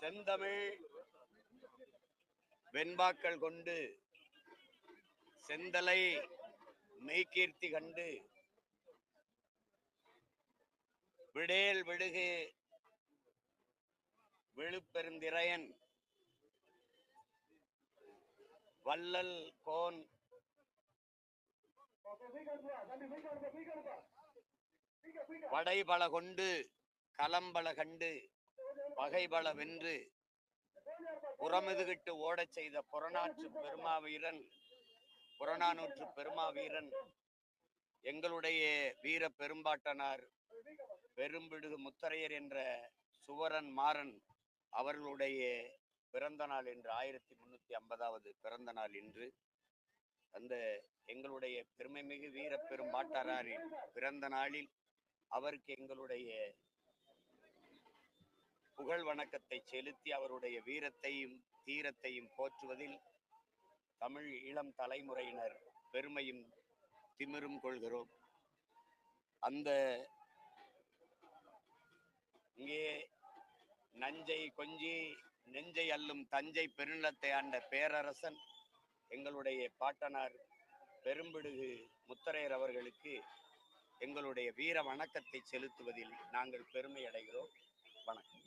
செந்தமிழ் வெண்பாக்கள் கொண்டு செந்தலை மெய்கீர்த்தி கண்டு விடேல் விடுகு விழுப்பெருந்திரையன் வள்ளல் கோன் படைபல கொண்டு கலம்பல கண்டு பகைபல வென்று புறமுதுகிட்டு ஓடச் செய்த புறநானூற்று பெருமாவீரன் எங்களுடைய வீர பெரும்பாட்டனார் பெரும்பிடுகு முத்தரையர் என்ற சுவரன் மாறன் அவர்களுடைய பிறந்த நாள் என்று 1350வது பிறந்த நாள் இன்று. அந்த எங்களுடைய பெருமைமிகு வீர பெரும்பாட்டனாரின் பிறந்த நாளில் அவருக்கு எங்களுடைய புகழ் வணக்கத்தை செலுத்தி அவருடைய வீரத்தையும் தீரத்தையும் போற்றுவதில் தமிழ் இளம் தலைமுறையினர் பெருமையும் திமிரும் கொள்கிறோம். அந்த இங்கே நஞ்சை கொஞ்சி நெஞ்சை அள்ளும் தஞ்சை பெருநிலத்தை ஆண்ட பேரரசன் எங்களுடைய பாட்டனார் பெரும்பிடுகு முத்தரையர் அவர்களுக்கு எங்களுடைய வீர வணக்கத்தை செலுத்துவதில் நாங்கள் பெருமை அடைகிறோம். வணக்கம்.